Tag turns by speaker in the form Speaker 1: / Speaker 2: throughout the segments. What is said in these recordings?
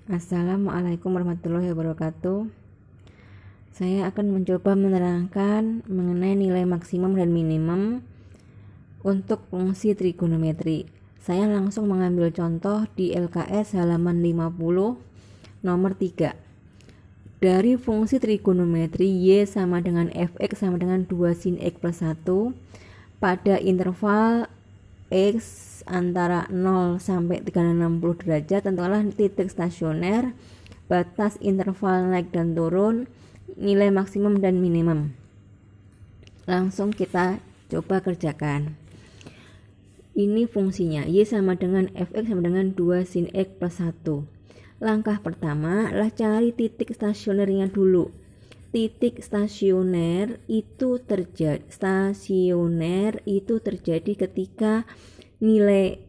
Speaker 1: Assalamualaikum warahmatullahi wabarakatuh. Saya akan mencoba menerangkan mengenai nilai maksimum dan minimum untuk fungsi trigonometri. Saya langsung mengambil contoh di LKS halaman 50 nomor 3. Dari fungsi trigonometri Y sama dengan Fx sama dengan 2 sin X plus 1 pada interval X antara 0 sampai 360 derajat, tentulah titik stasioner, batas interval naik dan turun, nilai maksimum dan minimum. Langsung kita coba kerjakan. Ini fungsinya, Y sama dengan Fx sama dengan 2 sin X plus 1. Langkah pertama adalah cari titik stasionernya dulu. Titik stasioner itu terjadi ketika nilai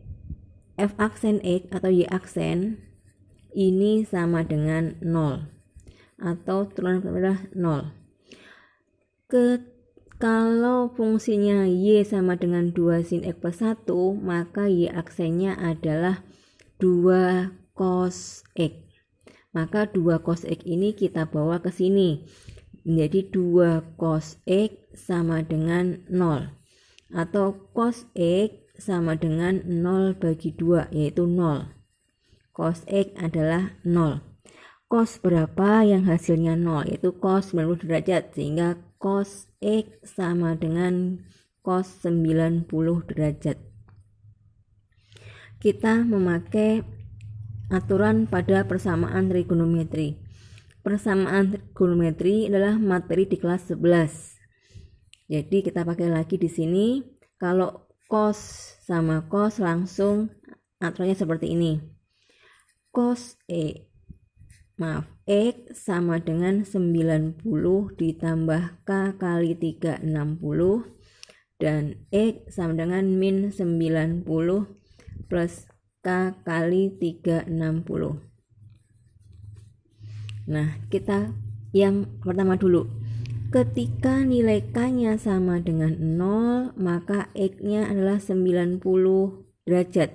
Speaker 1: F aksen X atau Y aksen ini sama dengan 0 atau turunan adalah 0. Kalau fungsinya Y sama dengan 2 sin X plus 1, maka Y aksennya adalah 2 cos X. Maka 2 cos X ini kita bawa ke sini. Menjadi 2 cos X sama dengan 0. Atau cos X sama dengan 0 bagi 2, yaitu 0. Cos X adalah 0. Cos berapa yang hasilnya 0, yaitu cos 90 derajat, sehingga cos X sama dengan cos 90 derajat. Kita memakai aturan pada persamaan trigonometri. Persamaan trigonometri adalah materi di kelas 11. Jadi kita pakai lagi di sini. Kalau cos sama cos langsung aturannya seperti ini. Cos X sama dengan 90 ditambah K kali 360 dan X sama dengan min 90 plus K kali 360. Nah, kita yang pertama dulu. Ketika nilai K-nya sama dengan 0, maka X-nya adalah 90 derajat.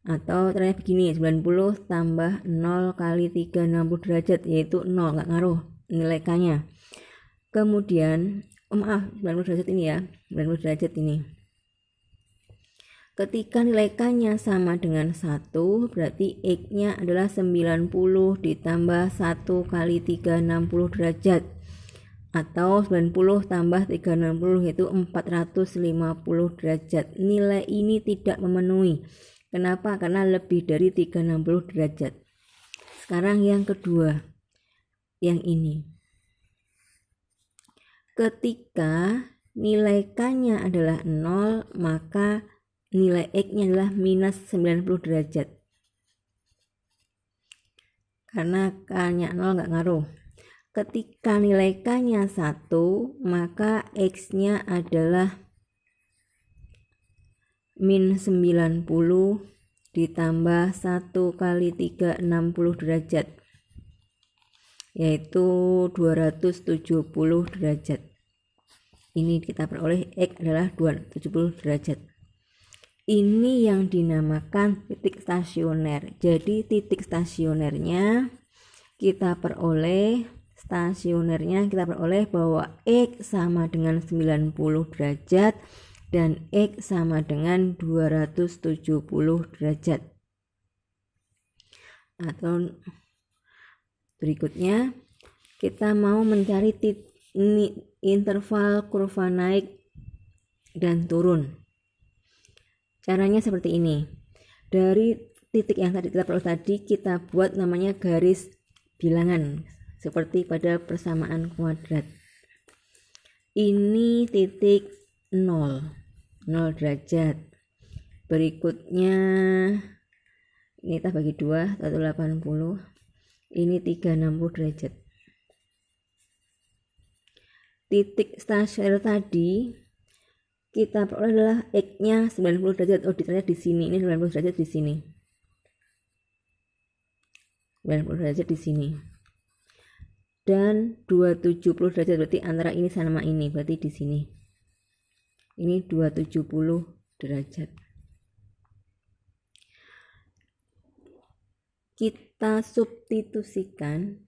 Speaker 1: Atau caranya begini, 90 tambah 0 kali 360 derajat, yaitu 0, nggak ngaruh nilai K-nya. Kemudian, 90 derajat ini ya, 90 derajat ini. Ketika nilai K-nya sama dengan 1, berarti X-nya adalah 90 ditambah 1 kali 360 derajat. Atau 90 tambah 360 yaitu 450 derajat. Nilai ini tidak memenuhi. Kenapa? Karena lebih dari 360 derajat. Sekarang yang kedua, yang ini. Ketika nilai K-nya adalah 0, maka nilai X-nya adalah minus 90 derajat. Karena K-nya 0 nggak ngaruh. Ketika nilai K-nya 1, maka X-nya adalah min 90 ditambah 1 kali 360 derajat, yaitu 270 derajat. Ini kita peroleh X adalah 270 derajat. Ini yang dinamakan titik stasioner. Jadi titik stasionernya kita peroleh bahwa X sama dengan 90 derajat dan X sama dengan 270 derajat. Atau berikutnya kita mau mencari interval kurva naik dan turun. Caranya seperti ini. Dari titik yang tadi kita peroleh tadi, kita buat namanya garis bilangan seperti pada persamaan kuadrat. Ini titik 0 derajat. Berikutnya ini kita bagi 2, 180. Ini 360 derajat. Titik stasioner tadi kita peroleh adalah X-nya 90 derajat. Diterlihat di sini. Ini 90 derajat di sini. 90 derajat di sini. Dan 270 derajat berarti antara ini sama ini, berarti di sini. Ini 270 derajat. kita substitusikan,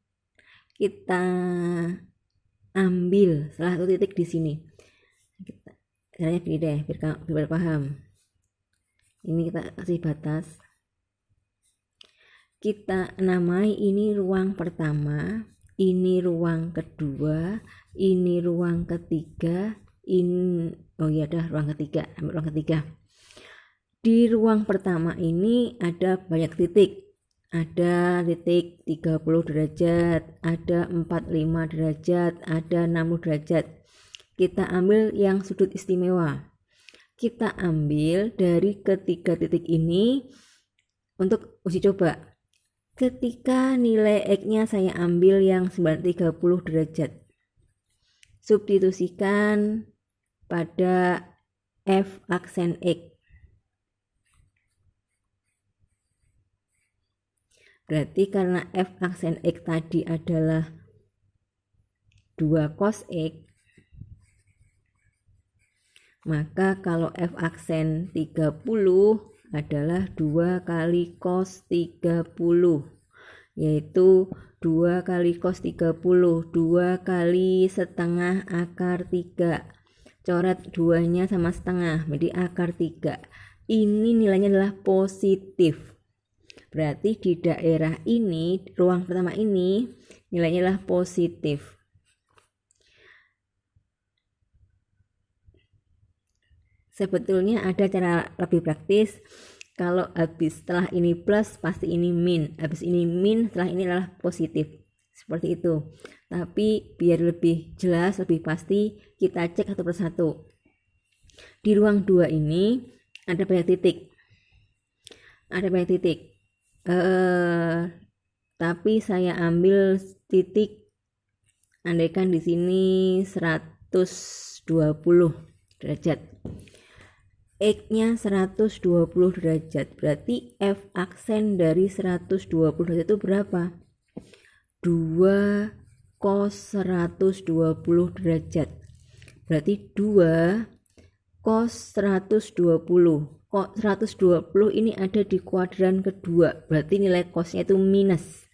Speaker 1: kita ambil salah satu titik di sini. Caranya gini deh, biar paham. Ini kita kasih batas. Kita namai ini ruang pertama, ini ruang kedua, ini ruang ketiga, ini ruang ketiga, ambil ruang ketiga. Di ruang pertama ini ada banyak titik. Ada titik 30 derajat, ada 45 derajat, ada 60 derajat. Kita ambil yang sudut istimewa. Kita ambil dari ketiga titik ini untuk uji coba. Ketika nilai X-nya saya ambil yang 930 derajat. Substitusikan pada F aksen X. Berarti karena F aksen X tadi adalah 2 cos X, maka kalau F aksen 30 adalah 2 kali cos 30, yaitu 2 kali cos 30, 2 kali setengah akar 3. Coret 2-nya sama setengah, jadi akar 3. Ini nilainya adalah positif. Berarti di daerah ini, ruang pertama ini, nilainya adalah positif. Sebetulnya ada cara lebih praktis. Kalau habis setelah ini plus, pasti ini min. Habis ini min, setelah ini adalah positif. Seperti itu. Tapi biar lebih jelas, lebih pasti, kita cek satu persatu. Di ruang 2 ini ada banyak titik. Tapi saya ambil titik, andaikan di sini 120 derajat. X-nya 120 derajat, berarti F aksen dari 120 derajat itu berapa? 2 cos 120 derajat. Berarti 2 cos 120. Kok 120 ini ada di kuadran kedua, berarti nilai cosnya itu minus.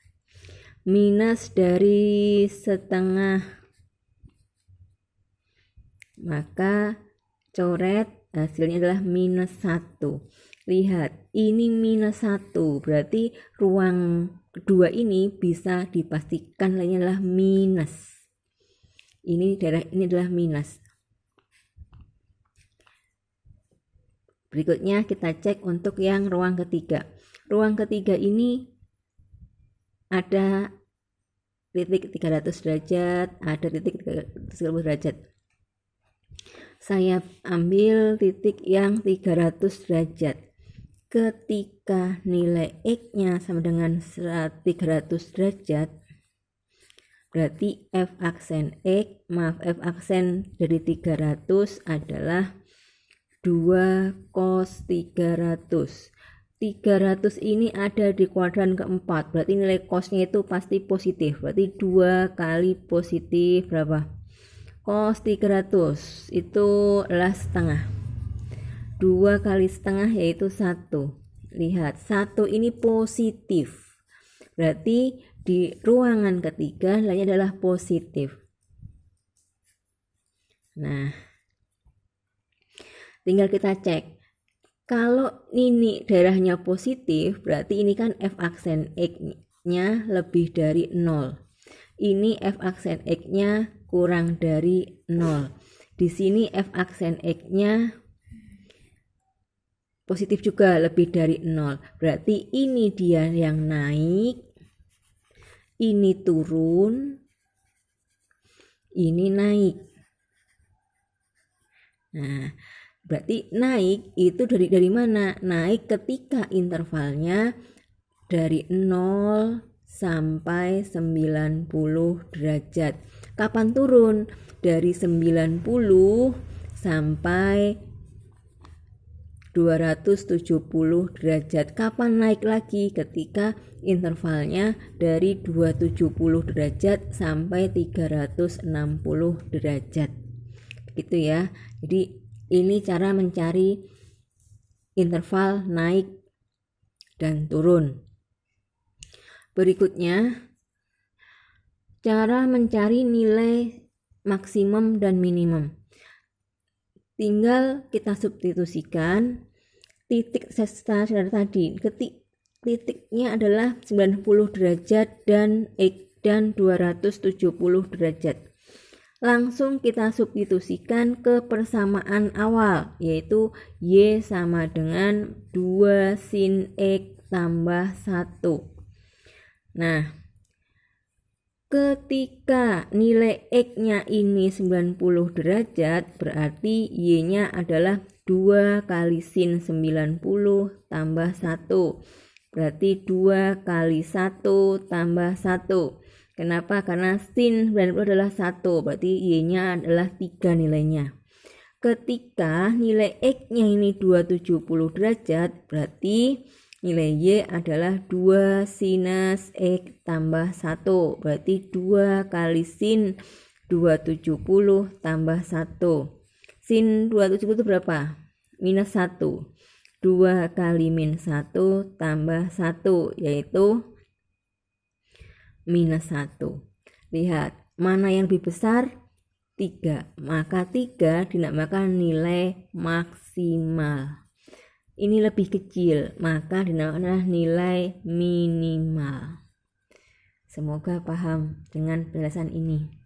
Speaker 1: Minus dari setengah. Maka coret, hasilnya adalah minus 1. Lihat, ini minus 1, berarti ruang kedua ini bisa dipastikan nilainya adalah minus. Ini adalah minus. Berikutnya kita cek untuk yang ruang ketiga. Ruang ketiga ini ada titik 300 derajat, ada titik 330 derajat. Saya ambil titik yang 300 derajat. Ketika nilai X-nya sama dengan 300 derajat, berarti F aksen dari 300 adalah 2 cos 300. 300 ini ada di kuadran keempat, berarti nilai cosnya itu pasti positif. Berarti 2 kali positif berapa? Cos 300 itu adalah setengah. 2 kali setengah yaitu 1. Lihat, 1 ini positif. Berarti di ruangan ketiga nilainya adalah positif. Nah, tinggal kita cek. Kalau ini daerahnya positif, berarti ini kan F aksen X-nya lebih dari 0. Ini F aksen X-nya kurang dari 0. Di sini F aksen X-nya positif juga, lebih dari 0. Berarti ini dia yang naik, ini turun, ini naik. Nah, berarti naik itu dari mana? Naik ketika intervalnya dari 0 sampai 90 derajat. Kapan turun? Dari 90 sampai 270 derajat. Kapan naik lagi? Ketika intervalnya dari 270 derajat sampai 360 derajat. Gitu ya. Jadi ini cara mencari interval naik dan turun. Berikutnya, cara mencari nilai maksimum dan minimum. Tinggal kita substitusikan titik standar tadi. Titiknya adalah 90 derajat dan X dan 270 derajat. Langsung kita substitusikan ke persamaan awal, yaitu Y sama dengan 2 sin X tambah 1. Nah, ketika nilai X-nya ini 90 derajat, berarti Y-nya adalah 2 kali sin 90 tambah 1. Berarti 2 kali 1 tambah 1. Kenapa? Karena sin 90 adalah 1, berarti Y-nya adalah 3 nilainya. Ketika nilai X-nya ini 270 derajat, berarti nilai Y adalah 2 sinus X tambah 1. Berarti 2 kali sin 270 tambah 1. Sin 270 itu berapa? Minus 1. 2 kali min 1 tambah 1, yaitu minus 1. Lihat, mana yang lebih besar? 3. Maka 3 dinamakan nilai maksimal. Ini lebih kecil, maka dinamakan nilai minimal. Semoga paham dengan penjelasan ini.